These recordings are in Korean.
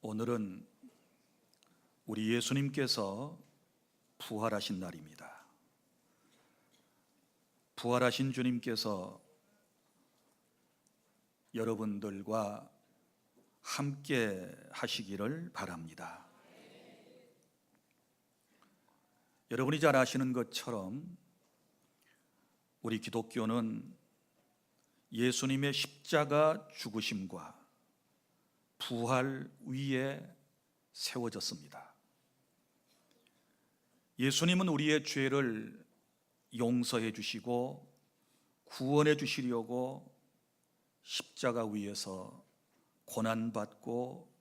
오늘은 우리 예수님께서 부활하신 날입니다. 부활하신 주님께서 여러분들과 함께 하시기를 바랍니다. 여러분이 잘 아시는 것처럼 우리 기독교는 예수님의 십자가 죽으심과 부활 위에 세워졌습니다. 예수님은 우리의 죄를 용서해 주시고 구원해 주시려고 십자가 위에서 고난받고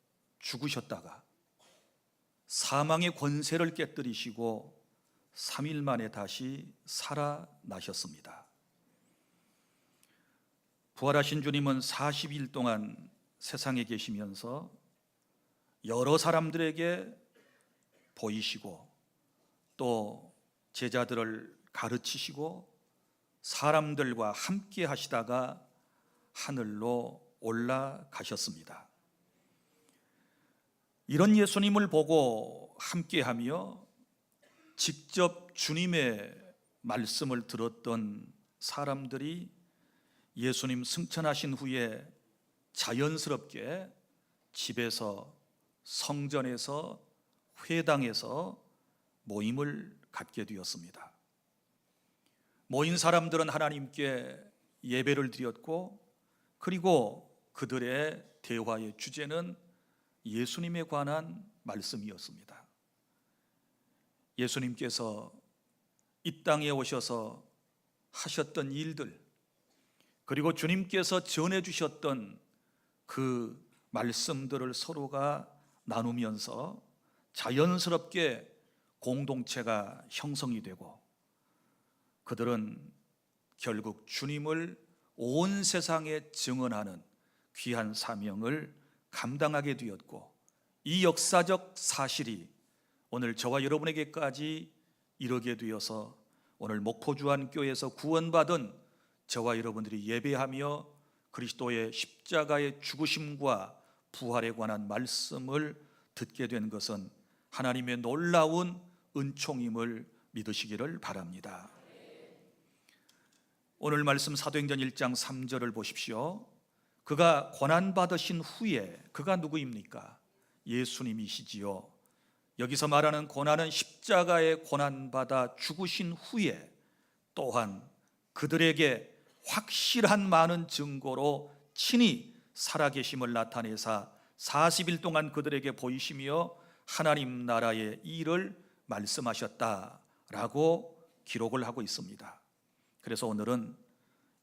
죽으셨다가 사망의 권세를 깨뜨리시고 3일 만에 다시 살아나셨습니다. 부활하신 주님은 40일 동안 세상에 계시면서 여러 사람들에게 보이시고 또 제자들을 가르치시고 사람들과 함께 하시다가 하늘로 올라가셨습니다. 이런 예수님을 보고 함께하며 직접 주님의 말씀을 들었던 사람들이 예수님 승천하신 후에 자연스럽게 집에서, 성전에서, 회당에서 모임을 갖게 되었습니다. 모인 사람들은 하나님께 예배를 드렸고, 그리고 그들의 대화의 주제는 예수님에 관한 말씀이었습니다. 예수님께서 이 땅에 오셔서 하셨던 일들, 그리고 주님께서 전해주셨던 그 말씀들을 서로가 나누면서 자연스럽게 공동체가 형성이 되고, 그들은 결국 주님을 온 세상에 증언하는 귀한 사명을 감당하게 되었고, 이 역사적 사실이 오늘 저와 여러분에게까지 이르게 되어서 오늘 목포주안교회에서 구원받은 저와 여러분들이 예배하며 그리스도의 십자가의 죽으심과 부활에 관한 말씀을 듣게 된 것은 하나님의 놀라운 은총임을 믿으시기를 바랍니다. 오늘 말씀 사도행전 1장 3절을 보십시오. 그가 고난받으신 후에, 그가 누구입니까? 예수님이시지요. 여기서 말하는 고난은 십자가에 고난받아 죽으신 후에 또한 그들에게 확실한 많은 증거로 친히 살아계심을 나타내사 40일 동안 그들에게 보이시며 하나님 나라의 일을 말씀하셨다라고 기록을 하고 있습니다. 그래서 오늘은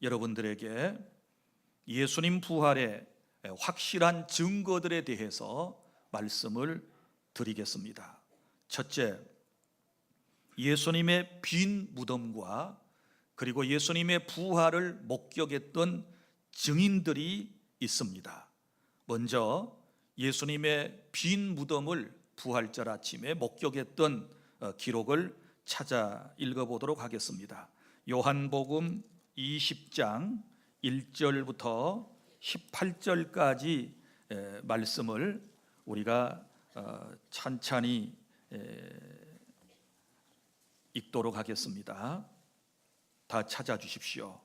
여러분들에게 예수님 부활의 확실한 증거들에 대해서 말씀을 드리겠습니다. 첫째, 예수님의 빈 무덤과 그리고 예수님의 부활을 목격했던 증인들이 있습니다. 먼저 예수님의 빈 무덤을 부활절 아침에 목격했던 기록을 찾아 읽어보도록 하겠습니다. 요한복음 20장 1절부터 18절까지 말씀을 우리가 찬찬히 읽도록 하겠습니다. 다 찾아주십시오.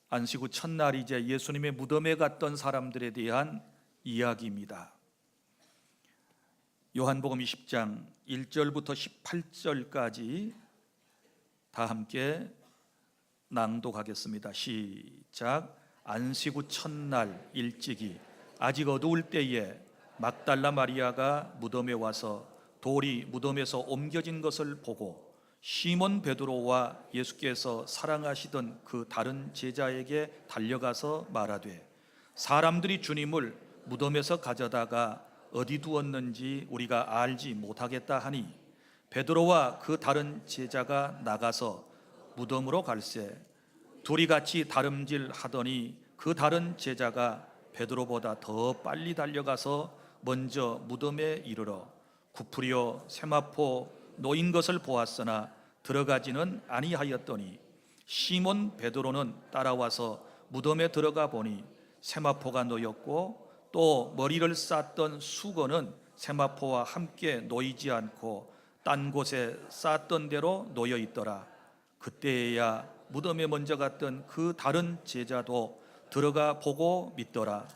안식 후 첫날이제 예수님의 무덤에 갔던 사람들에 대한 이야기입니다. 요한복음 20장 1절부터 18절까지 다 함께 낭독하겠습니다. 시작. 안식 후 첫날 일찍이 아직 어두울 때에 막달라 마리아가 무덤에 와서 돌이 무덤에서 옮겨진 것을 보고 시몬 베드로와 예수께서 사랑하시던 그 다른 제자에게 달려가서 말하되 사람들이 주님을 무덤에서 가져다가 어디 두었는지 우리가 알지 못하겠다 하니 베드로와 그 다른 제자가 나가서 무덤으로 갈새 둘이 같이 다름질 하더니 그 다른 제자가 베드로보다 더 빨리 달려가서 먼저 무덤에 이르러 구부려 세마포 놓인 것을 보았으나 들어가지는 아니하였더니 시몬 베드로는 따라와서 무덤에 들어가 보니 세마포가 놓였고 또 머리를 쌌던 수건은 세마포와 함께 놓이지 않고 딴 곳에 쌌던 대로 놓여 있더라. 그때야 무덤에 먼저 갔던 그 다른 제자도 들어가 보고 믿더라.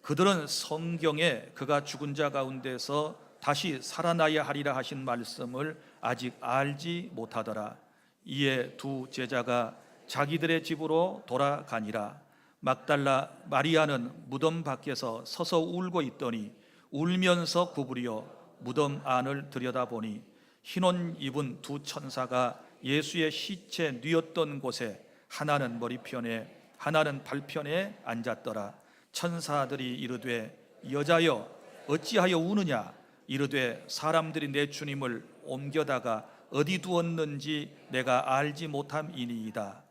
그들은 성경에 그가 죽은 자 가운데서 다시 살아나야 하리라 하신 말씀을 아직 알지 못하더라. 이에 두 제자가 자기들의 집으로 돌아가니라. 막달라 마리아는 무덤 밖에서 서서 울고 있더니 울면서 구부려 무덤 안을 들여다보니 흰옷 입은 두 천사가 예수의 시체 뉘었던 곳에 하나는 머리편에 하나는 발편에 앉았더라. 천사들이 이르되 여자여 어찌하여 우느냐? 이르되 사람들이 내 주님을 옮겨다가 어디 두었는지 내가 알지 못함이니이다.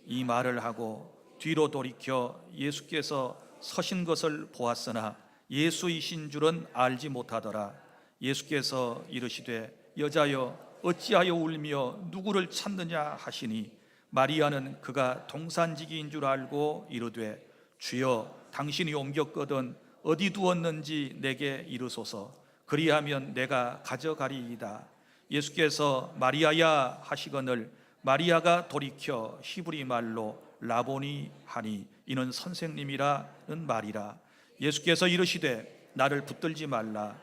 이 말을 하고 뒤로 돌이켜 예수께서 서신 것을 보았으나 예수이신 줄은 알지 못하더라. 예수께서 이르시되 여자여 어찌하여 울며 누구를 찾느냐 하시니 마리아는 그가 동산지기인 줄 알고 이르되 주여 당신이 옮겼거든 어디 두었는지 내게 이르소서. 그리하면 내가 가져가리이다. 예수께서 마리아야 하시거늘 마리아가 돌이켜 히브리 말로 라보니 하니 이는 선생님이라는 말이라. 예수께서 이르시되 나를 붙들지 말라.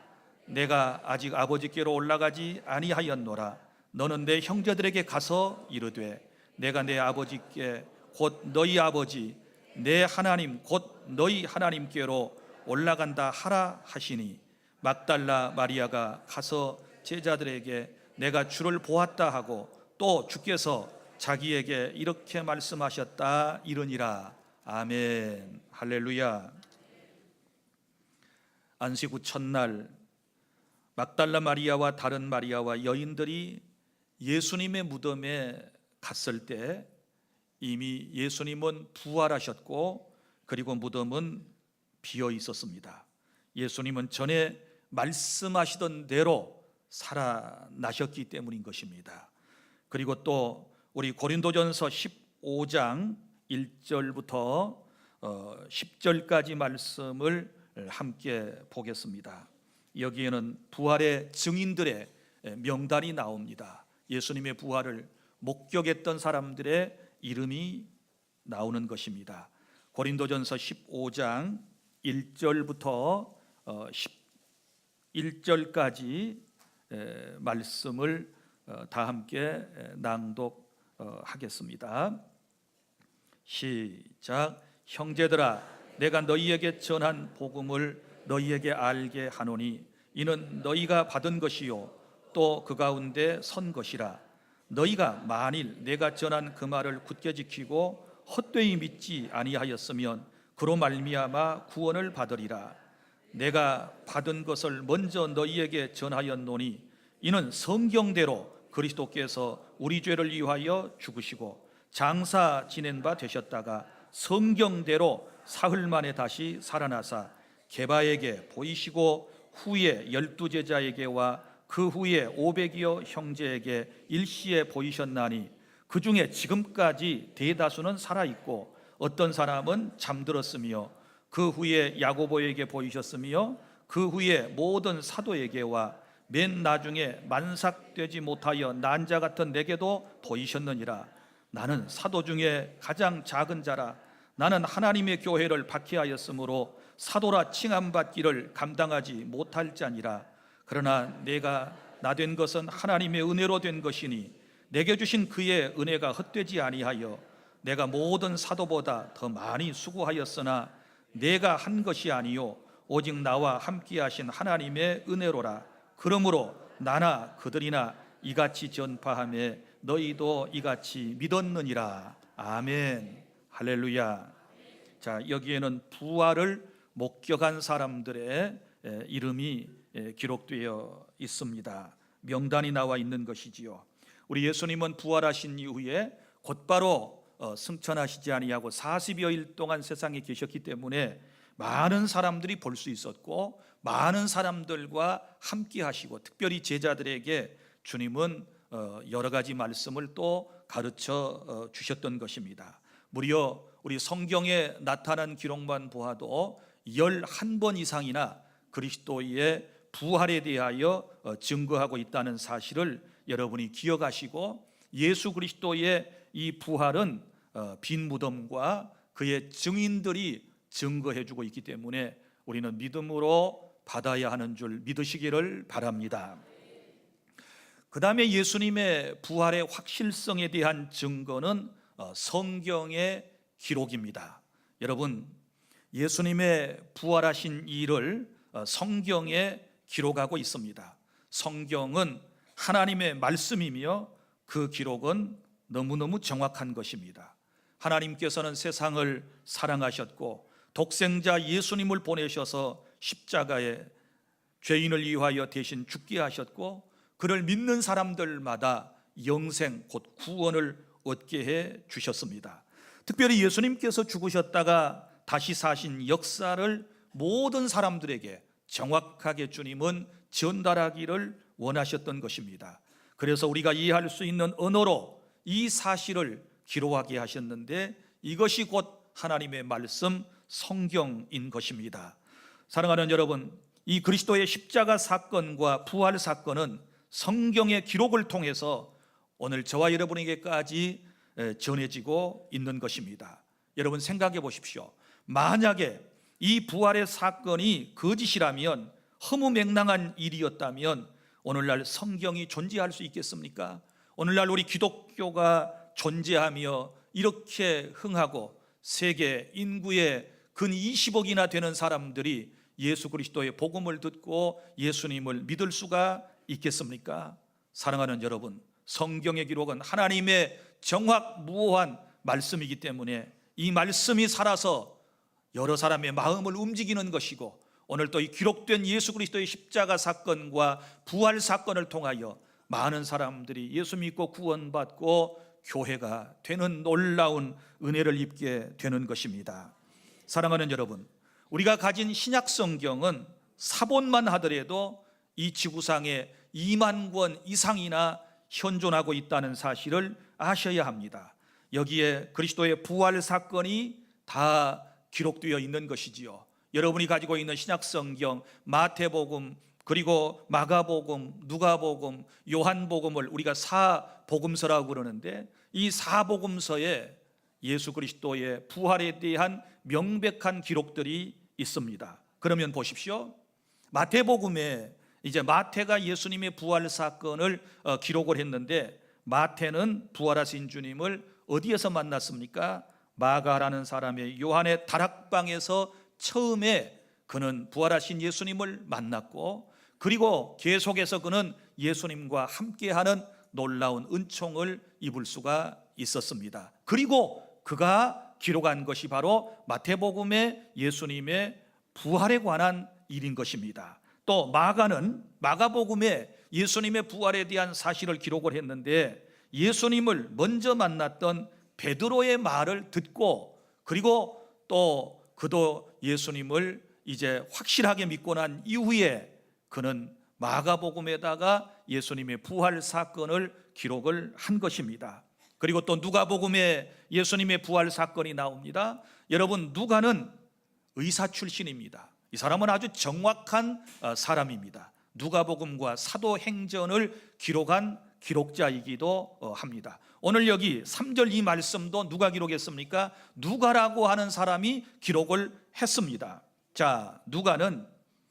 내가 아직 아버지께로 올라가지 아니하였노라. 너는 내 형제들에게 가서 이르되 내가 내 아버지께 곧 너희 아버지 내 하나님 곧 너희 하나님께로 올라간다 하라 하시니 막달라 마리아가 가서 제자들에게 내가 주를 보았다 하고 또 주께서 자기에게 이렇게 말씀하셨다 이르니라. 아멘. 할렐루야. 안식 후 첫날 막달라 마리아와 다른 마리아와 여인들이 예수님의 무덤에 갔을 때 이미 예수님은 부활하셨고 그리고 무덤은 비어 있었습니다. 예수님은 전에 말씀하시던 대로 살아나셨기 때문인 것입니다. 그리고 또 우리 고린도전서 15장 1절부터 10절까지 말씀을 함께 보겠습니다. 여기에는 부활의 증인들의 명단이 나옵니다. 예수님의 부활을 목격했던 사람들의 이름이 나오는 것입니다. 고린도전서 15장 1절부터 11절까지 말씀을 다 함께 낭독하겠습니다. 시작. 형제들아 내가 너희에게 전한 복음을 너희에게 알게 하노니 이는 너희가 받은 것이요 또 그 가운데 선 것이라. 너희가 만일 내가 전한 그 말을 굳게 지키고 헛되이 믿지 아니하였으면 그로 말미암아 구원을 받으리라. 내가 받은 것을 먼저 너희에게 전하였노니 이는 성경대로 그리스도께서 우리 죄를 위하여 죽으시고 장사 지낸 바 되셨다가 성경대로 사흘 만에 다시 살아나사 게바에게 보이시고 후에 12제자에게와 그 후에 500여 형제에게 일시에 보이셨나니 그 중에 지금까지 대다수는 살아있고 어떤 사람은 잠들었으며 그 후에 야고보에게 보이셨으며 그 후에 모든 사도에게와 맨 나중에 만삭되지 못하여 난자 같은 내게도 보이셨느니라. 나는 사도 중에 가장 작은 자라. 나는 하나님의 교회를 박해하였으므로 사도라 칭함받기를 감당하지 못할 자니라. 그러나 내가 나 된 것은 하나님의 은혜로 된 것이니 내게 주신 그의 은혜가 헛되지 아니하여 내가 모든 사도보다 더 많이 수고하였으나 내가 한 것이 아니요 오직 나와 함께 하신 하나님의 은혜로라. 그러므로 나나 그들이나 이같이 전파하며 너희도 이같이 믿었느니라. 아멘. 할렐루야. 자, 여기에는 부활을 목격한 사람들의 이름이 기록되어 있습니다. 명단이 나와 있는 것이지요. 우리 예수님은 부활하신 이후에 곧바로 승천하시지 아니하고 40여일 동안 세상에 계셨기 때문에 많은 사람들이 볼 수 있었고 많은 사람들과 함께 하시고 특별히 제자들에게 주님은 여러 가지 말씀을 또 가르쳐 주셨던 것입니다. 무려 우리 성경에 나타난 기록만 보아도 11번 이상이나 그리스도의 부활에 대하여 증거하고 있다는 사실을 여러분이 기억하시고, 예수 그리스도의 이 부활은 빈 무덤과 그의 증인들이 증거해주고 있기 때문에 우리는 믿음으로 받아야 하는 줄 믿으시기를 바랍니다. 그 다음에 예수님의 부활의 확실성에 대한 증거는 성경의 기록입니다. 여러분, 예수님의 부활하신 일을 성경에 기록하고 있습니다. 성경은 하나님의 말씀이며 그 기록은 너무너무 정확한 것입니다. 하나님께서는 세상을 사랑하셨고 독생자 예수님을 보내셔서 십자가에 죄인을 위하여 대신 죽게 하셨고, 그를 믿는 사람들마다 영생 곧 구원을 얻게 해 주셨습니다. 특별히 예수님께서 죽으셨다가 다시 사신 역사를 모든 사람들에게 정확하게 주님은 전달하기를 원하셨던 것입니다. 그래서 우리가 이해할 수 있는 언어로 이 사실을 기록하게 하셨는데, 이것이 곧 하나님의 말씀 성경인 것입니다. 사랑하는 여러분, 이 그리스도의 십자가 사건과 부활 사건은 성경의 기록을 통해서 오늘 저와 여러분에게까지 전해지고 있는 것입니다. 여러분 생각해 보십시오. 만약에 이 부활의 사건이 거짓이라면, 허무맹랑한 일이었다면 오늘날 성경이 존재할 수 있겠습니까? 오늘날 우리 기독교가 존재하며 이렇게 흥하고 세계 인구의 근 20억이나 되는 사람들이 예수 그리스도의 복음을 듣고 예수님을 믿을 수가 있겠습니까? 사랑하는 여러분, 성경의 기록은 하나님의 정확무오한 말씀이기 때문에 이 말씀이 살아서 여러 사람의 마음을 움직이는 것이고, 오늘 또 이 기록된 예수 그리스도의 십자가 사건과 부활 사건을 통하여 많은 사람들이 예수 믿고 구원받고 교회가 되는 놀라운 은혜를 입게 되는 것입니다. 사랑하는 여러분, 우리가 가진 신약 성경은 사본만 하더라도 이 지구상에 2만 권 이상이나 현존하고 있다는 사실을 아셔야 합니다. 여기에 그리스도의 부활 사건이 다 기록되어 있는 것이지요. 여러분이 가지고 있는 신약 성경, 마태복음, 그리고 마가복음, 누가복음, 요한복음을 우리가 사복음서라고 그러는데, 이 사복음서에 예수 그리스도의 부활에 대한 명백한 기록들이 있습니다. 그러면 보십시오. 마태복음에 이제 마태가 예수님의 부활 사건을 기록을 했는데, 마태는 부활하신 주님을 어디에서 만났습니까? 마가라는 사람의 요한의 다락방에서 처음에 그는 부활하신 예수님을 만났고, 그리고 계속해서 그는 예수님과 함께하는 놀라운 은총을 입을 수가 있었습니다. 그리고 그가 기록한 것이 바로 마태복음의 예수님의 부활에 관한 일인 것입니다. 또 마가는 마가복음에 예수님의 부활에 대한 사실을 기록을 했는데, 예수님을 먼저 만났던 베드로의 말을 듣고, 그리고 또 그도 예수님을 이제 확실하게 믿고 난 이후에 그는 마가복음에다가 예수님의 부활 사건을 기록을 한 것입니다. 그리고 또 누가복음에 예수님의 부활 사건이 나옵니다. 여러분, 누가는 의사 출신입니다. 이 사람은 아주 정확한 사람입니다. 누가복음과 사도행전을 기록한 기록자이기도 합니다. 오늘 여기 3절 이 말씀도 누가 기록했습니까? 누가라고 하는 사람이 기록을 했습니다. 자, 누가는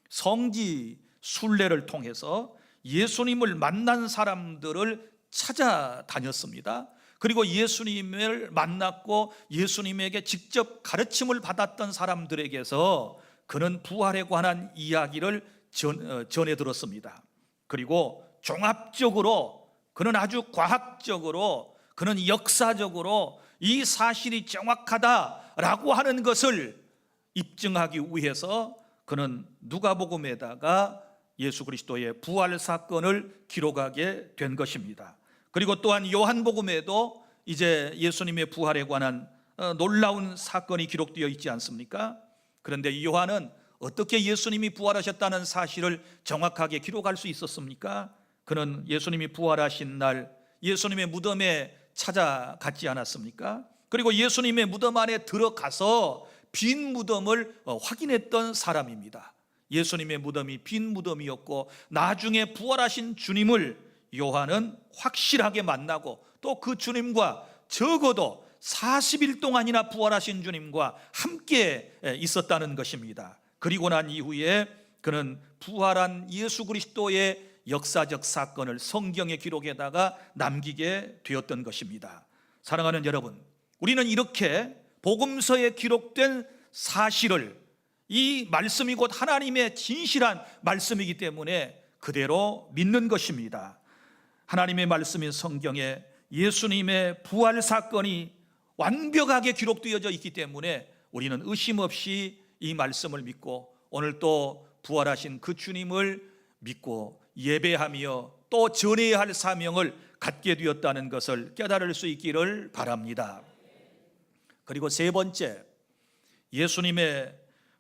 성지 순례를 통해서 예수님을 만난 사람들을 찾아다녔습니다. 그리고 예수님을 만났고 예수님에게 직접 가르침을 받았던 사람들에게서 그는 부활에 관한 이야기를 전해 들었습니다. 그리고 종합적으로 그는 아주 과학적으로, 그는 역사적으로 이 사실이 정확하다라고 하는 것을 입증하기 위해서 그는 누가복음에다가 예수 그리스도의 부활 사건을 기록하게 된 것입니다. 그리고 또한 요한복음에도 이제 예수님의 부활에 관한 놀라운 사건이 기록되어 있지 않습니까? 그런데 요한은 어떻게 예수님이 부활하셨다는 사실을 정확하게 기록할 수 있었습니까? 그는 예수님이 부활하신 날 예수님의 무덤에 찾아갔지 않았습니까? 그리고 예수님의 무덤 안에 들어가서 빈 무덤을 확인했던 사람입니다. 예수님의 무덤이 빈 무덤이었고 나중에 부활하신 주님을 요한은 확실하게 만나고 또 그 주님과 적어도 40일 동안이나 부활하신 주님과 함께 있었다는 것입니다. 그리고 난 이후에 그는 부활한 예수 그리스도의 역사적 사건을 성경의 기록에다가 남기게 되었던 것입니다. 사랑하는 여러분, 우리는 이렇게 복음서에 기록된 사실을, 이 말씀이 곧 하나님의 진실한 말씀이기 때문에 그대로 믿는 것입니다. 하나님의 말씀인 성경에 예수님의 부활 사건이 완벽하게 기록되어져 있기 때문에 우리는 의심 없이 이 말씀을 믿고 오늘 또 부활하신 그 주님을 믿고 예배하며 또 전해야 할 사명을 갖게 되었다는 것을 깨달을 수 있기를 바랍니다. 그리고 세 번째, 예수님의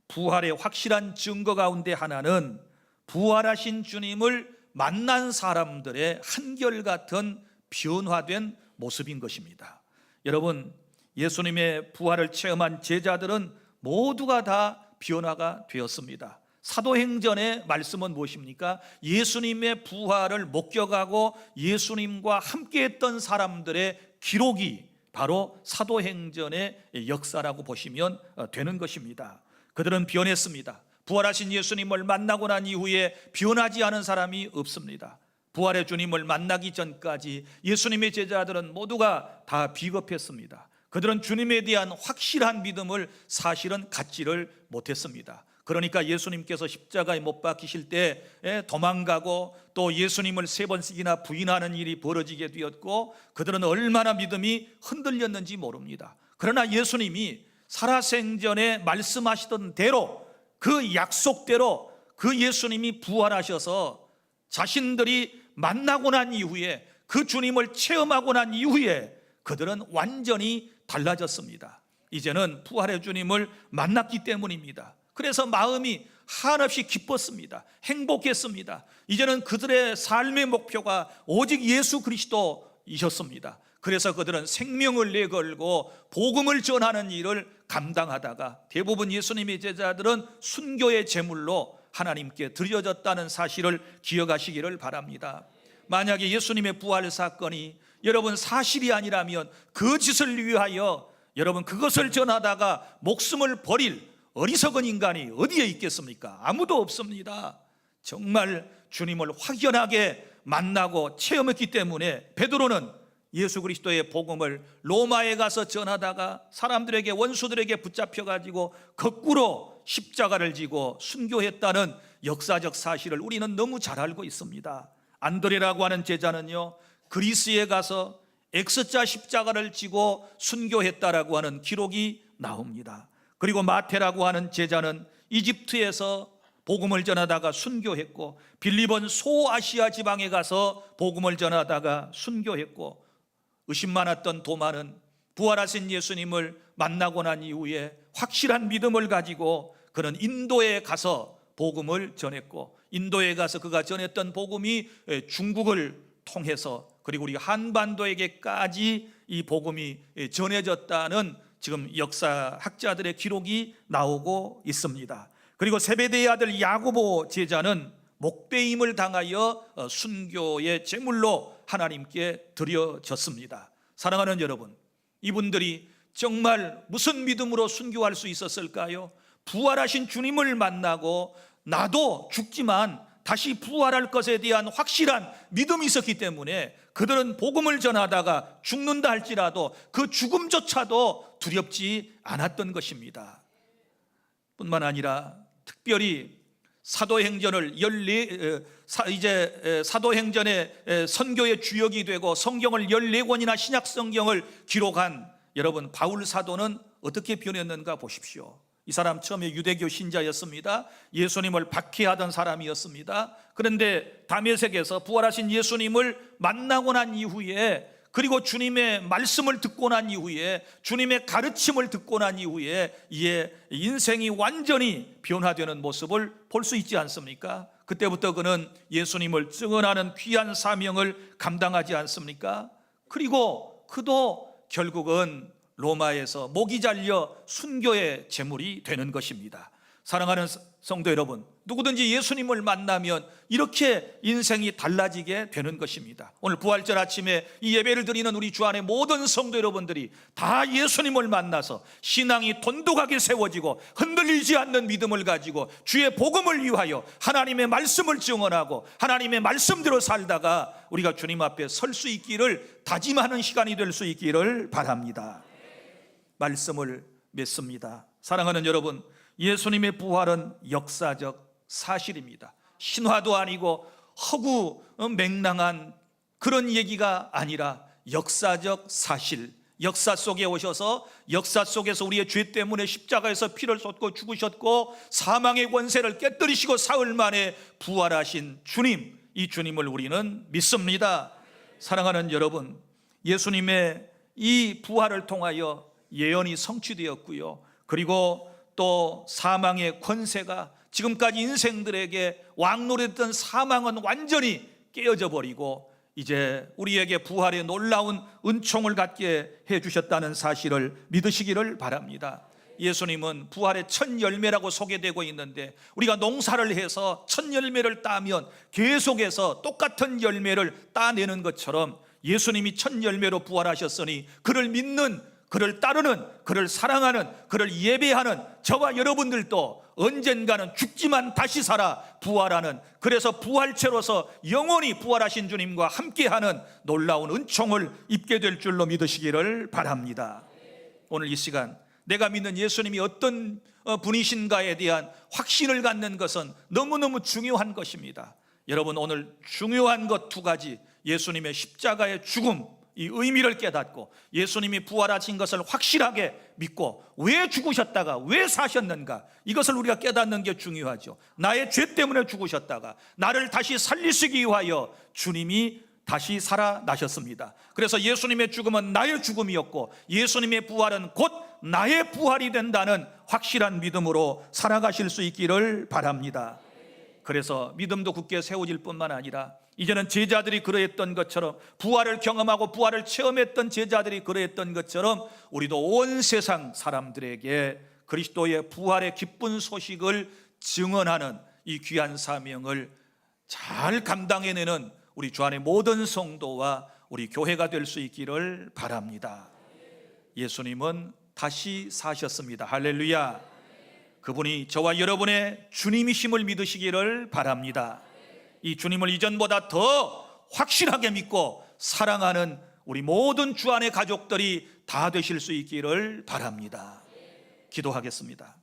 부활의 확실한 증거 가운데 하나는 부활하신 주님을 만난 사람들의 한결같은 변화된 모습인 것입니다. 여러분, 예수님의 부활을 체험한 제자들은 모두가 다 변화가 되었습니다. 사도행전의 말씀은 무엇입니까? 예수님의 부활을 목격하고 예수님과 함께했던 사람들의 기록이 바로 사도행전의 역사라고 보시면 되는 것입니다. 그들은 변했습니다. 부활하신 예수님을 만나고 난 이후에 변하지 않은 사람이 없습니다. 부활의 주님을 만나기 전까지 예수님의 제자들은 모두가 다 비겁했습니다. 그들은 주님에 대한 확실한 믿음을 사실은 갖지를 못했습니다. 그러니까 예수님께서 십자가에 못 박히실 때 도망가고 또 예수님을 3번씩이나 부인하는 일이 벌어지게 되었고 그들은 얼마나 믿음이 흔들렸는지 모릅니다. 그러나 예수님이 살아생전에 말씀하시던 대로, 그 약속대로 그 예수님이 부활하셔서 자신들이 만나고 난 이후에, 그 주님을 체험하고 난 이후에 그들은 완전히 달라졌습니다. 이제는 부활의 주님을 만났기 때문입니다. 그래서 마음이 한없이 기뻤습니다. 행복했습니다. 이제는 그들의 삶의 목표가 오직 예수 그리스도이셨습니다. 그래서 그들은 생명을 내걸고 복음을 전하는 일을 감당하다가 대부분 예수님의 제자들은 순교의 제물로 하나님께 드려졌다는 사실을 기억하시기를 바랍니다. 만약에 예수님의 부활 사건이 여러분 사실이 아니라면 거짓을 위하여 여러분 그것을 전하다가 목숨을 버릴 어리석은 인간이 어디에 있겠습니까? 아무도 없습니다. 정말 주님을 확연하게 만나고 체험했기 때문에 베드로는 예수 그리스도의 복음을 로마에 가서 전하다가 사람들에게, 원수들에게 붙잡혀가지고 거꾸로 십자가를 지고 순교했다는 역사적 사실을 우리는 너무 잘 알고 있습니다. 안드레라고 하는 제자는요, 그리스에 가서 X자 십자가를 지고 순교했다라고 하는 기록이 나옵니다. 그리고 마태라고 하는 제자는 이집트에서 복음을 전하다가 순교했고, 빌립은 소아시아 지방에 가서 복음을 전하다가 순교했고, 의심 많았던 도마는 부활하신 예수님을 만나고 난 이후에 확실한 믿음을 가지고 그는 인도에 가서 복음을 전했고, 인도에 가서 그가 전했던 복음이 중국을 통해서 그리고 우리 한반도에게까지 이 복음이 전해졌다는 지금 역사학자들의 기록이 나오고 있습니다. 그리고 세베대의 아들 야고보 제자는 목배임을 당하여 순교의 제물로 하나님께 드려졌습니다. 사랑하는 여러분, 이분들이 정말 무슨 믿음으로 순교할 수 있었을까요? 부활하신 주님을 만나고 나도 죽지만 다시 부활할 것에 대한 확실한 믿음이 있었기 때문에 그들은 복음을 전하다가 죽는다 할지라도 그 죽음조차도 두렵지 않았던 것입니다. 뿐만 아니라 특별히 사도행전을 사도행전의 선교의 주역이 되고 성경을 14권이나 신약 성경을 기록한 여러분 바울 사도는 어떻게 변했는가 보십시오. 이 사람 처음에 유대교 신자였습니다. 예수님을 박해하던 사람이었습니다. 그런데 다메섹에서 부활하신 예수님을 만나고 난 이후에, 그리고 주님의 말씀을 듣고 난 이후에, 주님의 가르침을 듣고 난 이후에 이에 인생이 완전히 변화되는 모습을 볼 수 있지 않습니까? 그때부터 그는 예수님을 증언하는 귀한 사명을 감당하지 않습니까? 그리고 그도 결국은 로마에서 목이 잘려 순교의 제물이 되는 것입니다. 사랑하는 성도 여러분, 누구든지 예수님을 만나면 이렇게 인생이 달라지게 되는 것입니다. 오늘 부활절 아침에 이 예배를 드리는 우리 주 안의 모든 성도 여러분들이 다 예수님을 만나서 신앙이 돈독하게 세워지고 흔들리지 않는 믿음을 가지고 주의 복음을 위하여 하나님의 말씀을 증언하고 하나님의 말씀대로 살다가 우리가 주님 앞에 설 수 있기를 다짐하는 시간이 될 수 있기를 바랍니다. 말씀을 맺습니다. 사랑하는 여러분, 예수님의 부활은 역사적 사실입니다. 신화도 아니고 허구 맹랑한 그런 얘기가 아니라 역사적 사실, 역사 속에 오셔서 역사 속에서 우리의 죄 때문에 십자가에서 피를 쏟고 죽으셨고 사망의 권세를 깨뜨리시고 사흘 만에 부활하신 주님, 이 주님을 우리는 믿습니다. 사랑하는 여러분, 예수님의 이 부활을 통하여 예언이 성취되었고요, 그리고 또 사망의 권세가 지금까지 인생들에게 왕노릇했던 사망은 완전히 깨어져 버리고 이제 우리에게 부활의 놀라운 은총을 갖게 해주셨다는 사실을 믿으시기를 바랍니다. 예수님은 부활의 첫 열매라고 소개되고 있는데 우리가 농사를 해서 첫 열매를 따면 계속해서 똑같은 열매를 따내는 것처럼 예수님이 첫 열매로 부활하셨으니 그를 믿는, 그를 따르는, 그를 사랑하는, 그를 예배하는 저와 여러분들도 언젠가는 죽지만 다시 살아 부활하는, 그래서 부활체로서 영원히 부활하신 주님과 함께하는 놀라운 은총을 입게 될 줄로 믿으시기를 바랍니다. 오늘 이 시간 내가 믿는 예수님이 어떤 분이신가에 대한 확신을 갖는 것은 너무너무 중요한 것입니다. 여러분, 오늘 중요한 것 두 가지, 예수님의 십자가의 죽음, 이 의미를 깨닫고 예수님이 부활하신 것을 확실하게 믿고 왜 죽으셨다가 왜 사셨는가, 이것을 우리가 깨닫는 게 중요하죠. 나의 죄 때문에 죽으셨다가 나를 다시 살리시기 위하여 주님이 다시 살아나셨습니다. 그래서 예수님의 죽음은 나의 죽음이었고 예수님의 부활은 곧 나의 부활이 된다는 확실한 믿음으로 살아가실 수 있기를 바랍니다. 그래서 믿음도 굳게 세워질 뿐만 아니라 이제는 제자들이 그러했던 것처럼, 부활을 경험하고 부활을 체험했던 제자들이 그러했던 것처럼 우리도 온 세상 사람들에게 그리스도의 부활의 기쁜 소식을 증언하는 이 귀한 사명을 잘 감당해내는 우리 주 안의 모든 성도와 우리 교회가 될 수 있기를 바랍니다. 예수님은 다시 사셨습니다. 할렐루야. 그분이 저와 여러분의 주님이심을 믿으시기를 바랍니다. 이 주님을 이전보다 더 확실하게 믿고 사랑하는 우리 모든 주 안의 가족들이 다 되실 수 있기를 바랍니다. 기도하겠습니다.